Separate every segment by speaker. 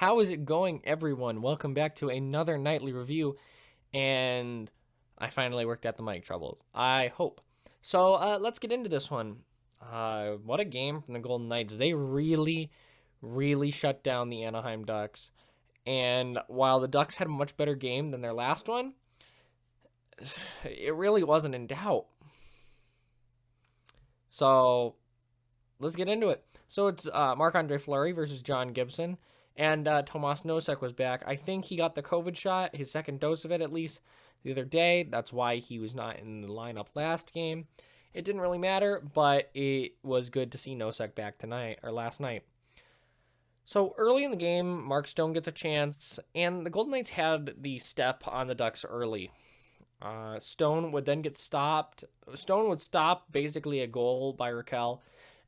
Speaker 1: How is it going, everyone? Welcome back to another nightly review, and I finally worked out the mic troubles. I hope. So let's get into this one. What a game from the Golden Knights. They really, really shut down the Anaheim Ducks. And while the Ducks had a much better game than their last one, it really wasn't in doubt. So let's get into it. So it's Marc-Andre Fleury versus John Gibson. And Tomas Nosek was back. I think he got the COVID shot, his second dose of it at least, the other day. That's why he was not in the lineup last game. It didn't really matter, but it was good to see Nosek back tonight or last night. So early in the game, Mark Stone gets a chance, and the Golden Knights had the step on the Ducks early. Stone would then get stopped. Stone would stop basically a goal by Raquel.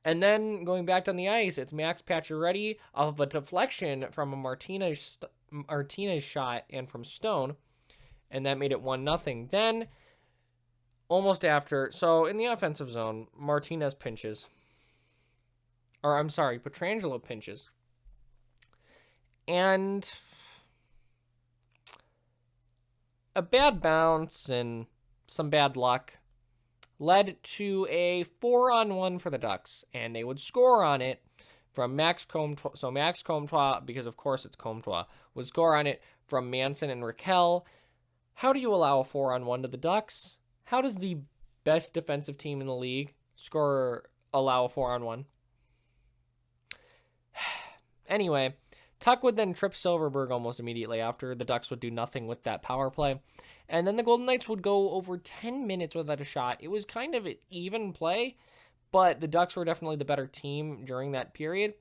Speaker 1: And then going back on the ice, it's Max Pacioretty off of a deflection from a Martinez shot and from Stone. And that made it 1-0. Then, almost after, so in the offensive zone, Martinez pinches. Or I'm sorry, Pietrangelo pinches. And a bad bounce and some bad luck led to a 4-on-1 for the Ducks, and they would score on it from Max Comtois. So Max Comtois, because of course it's Comtois, would score on it from Manson and Raquel. How do you allow a 4-on-1 to the Ducks? How does the best defensive team in the league allow a 4-on-1? Anyway, Tuck would then trip Silverberg almost immediately after. The Ducks would do nothing with that power play. And then the Golden Knights would go over 10 minutes without a shot. It was kind of an even play, but the Ducks were definitely the better team during that period.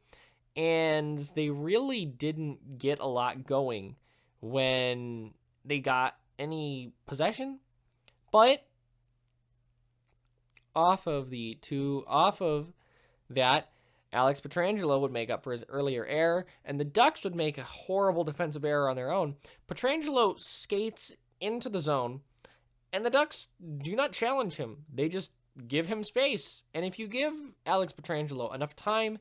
Speaker 1: And they really didn't get a lot going when they got any possession. But off of that, Alex Pietrangelo would make up for his earlier error, and the Ducks would make a horrible defensive error on their own. Pietrangelo skates into the zone, and the Ducks do not challenge him. They just give him space. And if you give Alex Pietrangelo enough time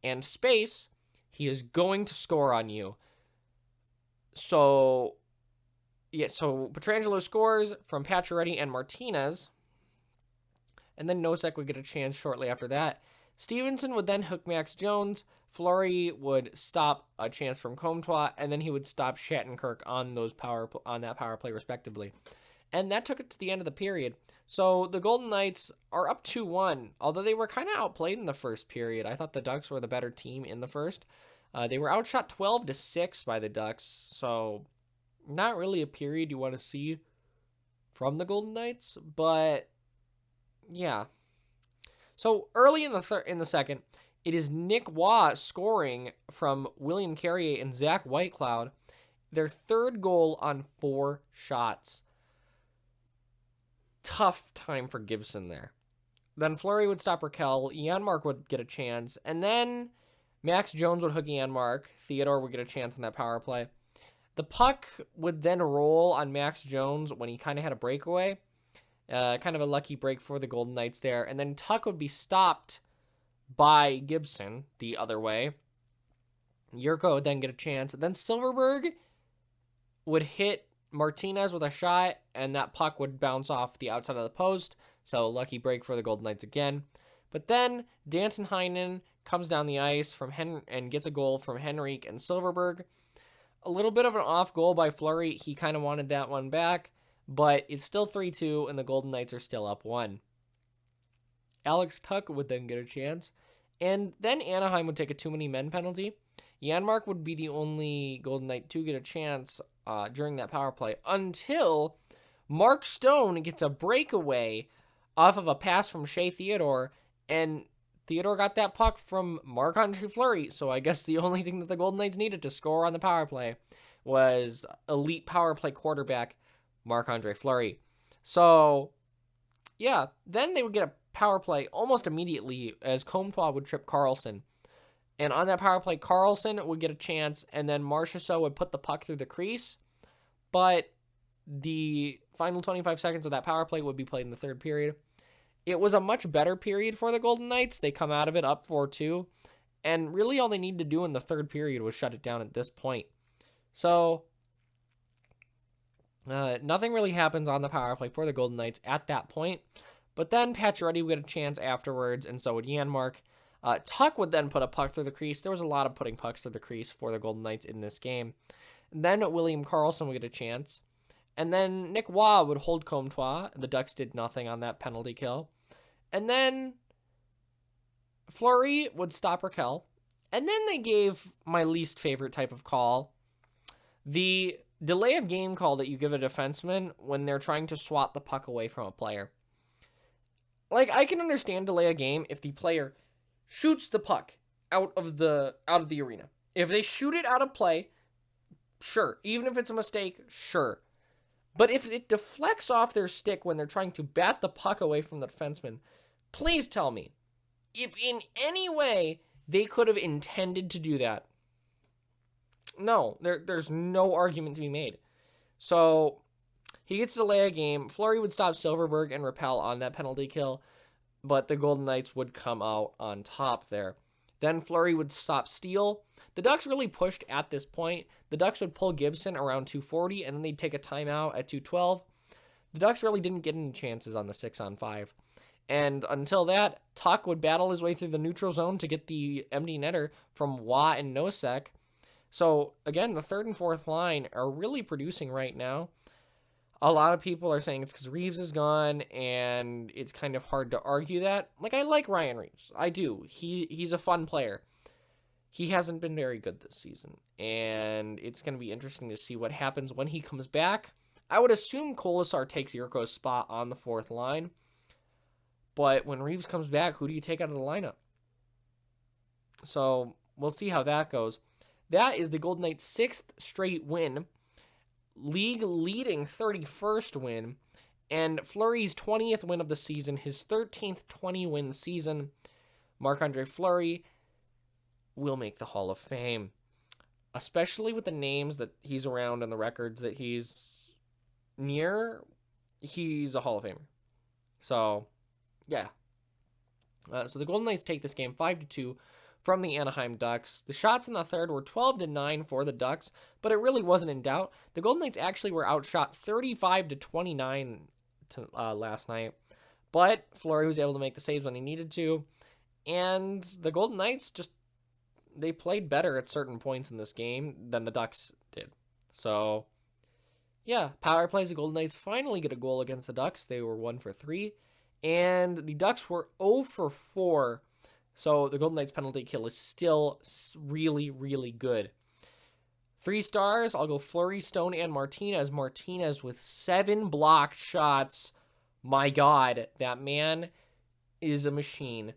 Speaker 1: and space, he is going to score on you. So Pietrangelo scores from Pacioretty and Martinez, and then Nosek would get a chance shortly after that. Stevenson would then hook Max Jones. Fleury would stop a chance from Comtois, and then he would stop Shattenkirk on that power play, respectively. And that took it to the end of the period. So the Golden Knights are up 2-1, although they were kind of outplayed in the first period. I thought the Ducks were the better team in the first. They were outshot 12-6 by the Ducks, so not really a period you want to see from the Golden Knights, but yeah. So early in the second, it is Nick Waugh scoring from William Carrier and Zach Whitecloud, their third goal on 4 shots. Tough time for Gibson there. Then Fleury would stop Raquel, Janmark would get a chance, and then Max Jones would hook Janmark. Theodore would get a chance in that power play. The puck would then roll on Max Jones when he kind of had a breakaway. Kind of a lucky break for the Golden Knights there. And then Tuck would be stopped by Gibson the other way. Yurko would then get a chance. Then Silverberg would hit Martinez with a shot, and that puck would bounce off the outside of the post. So lucky break for the Golden Knights again. But then Dansenheinen comes down the ice and gets a goal from Henrique and Silverberg. A little bit of an off goal by Fleury. He kind of wanted that one back. But it's still 3-2, and the Golden Knights are still up 1. Alex Tuck would then get a chance, and then Anaheim would take a too-many-men penalty. Janmark would be the only Golden Knight to get a chance during that power play until Mark Stone gets a breakaway off of a pass from Shea Theodore, and Theodore got that puck from Marc-Andre Fleury, so I guess the only thing that the Golden Knights needed to score on the power play was elite power play quarterback Marc-Andre Fleury. So, yeah, then they would get a power play almost immediately as Comtois would trip Carlson. And on that power play, Carlson would get a chance, and then Marchessault would put the puck through the crease. But the final 25 seconds of that power play would be played in the third period. It was a much better period for the Golden Knights. They come out of it up 4-2. And really all they needed to do in the third period was shut it down at this point. So nothing really happens on the power play for the Golden Knights at that point. But then Pacioretty would get a chance afterwards, and so would Janmark. Tuck would then put a puck through the crease. There was a lot of putting pucks through the crease for the Golden Knights in this game. And then William Karlsson would get a chance. And then Nick Waugh would hold Comtois. The Ducks did nothing on that penalty kill. And then Fleury would stop Raquel. And then they gave my least favorite type of call. The delay of game call that you give a defenseman when they're trying to swat the puck away from a player. Like, I can understand delay a game if the player shoots the puck out of the arena. If they shoot it out of play, sure. Even if it's a mistake, sure. But if it deflects off their stick when they're trying to bat the puck away from the defenseman, please tell me if in any way they could have intended to do that. No, there's no argument to be made. So he gets to delay a game. Fleury would stop Silverberg and Rappel on that penalty kill, but the Golden Knights would come out on top there. Then Fleury would stop Steele. The Ducks really pushed at this point. The Ducks would pull Gibson around 240, and then they'd take a timeout at 212. The Ducks really didn't get any chances on the 6-on-5. And until that, Tuck would battle his way through the neutral zone to get the empty netter from Waugh and Nosek. So, again, the third and fourth line are really producing right now. A lot of people are saying it's because Reeves is gone, and it's kind of hard to argue that. Like, I like Ryan Reeves. I do. He's a fun player. He hasn't been very good this season, and it's going to be interesting to see what happens when he comes back. I would assume Kolasar takes Yurko's spot on the fourth line, but when Reeves comes back, who do you take out of the lineup? So, we'll see how that goes. That is the Golden Knights' 6th straight win, league-leading 31st win, and Fleury's 20th win of the season, his 13th 20-win season. Marc-Andre Fleury will make the Hall of Fame, especially with the names that he's around and the records that he's near. He's a Hall of Famer. So, yeah. So the Golden Knights take this game 5-2 from the Anaheim Ducks. The shots in the third were 12-9 for the Ducks, but it really wasn't in doubt. The Golden Knights actually were outshot 35-29 last night, but Fleury was able to make the saves when he needed to, and the Golden Knights they played better at certain points in this game than the Ducks did. So, yeah, power plays. The Golden Knights finally get a goal against the Ducks. They were 1 for 3, and the Ducks were 0 for 4. So the Golden Knights penalty kill is still really, really good. 3 stars, I'll go Fleury, Stone, and Martinez. Martinez with 7 blocked shots. My God, that man is a machine.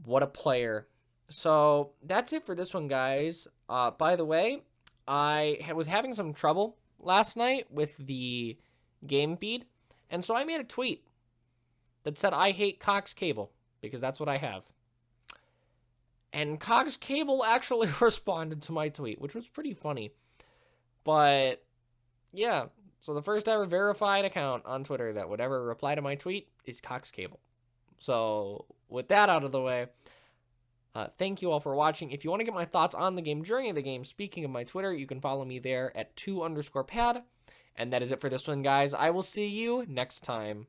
Speaker 1: What a player. So that's it for this one, guys. By the way, I was having some trouble last night with the game feed, and so I made a tweet that said I hate Cox Cable, because that's what I have. And Cox Cable actually responded to my tweet, which was pretty funny. But, yeah. So the first ever verified account on Twitter that would ever reply to my tweet is Cox Cable. So, with that out of the way, thank you all for watching. If you want to get my thoughts on the game during the game, speaking of my Twitter, you can follow me there at 2_pad. And that is it for this one, guys. I will see you next time.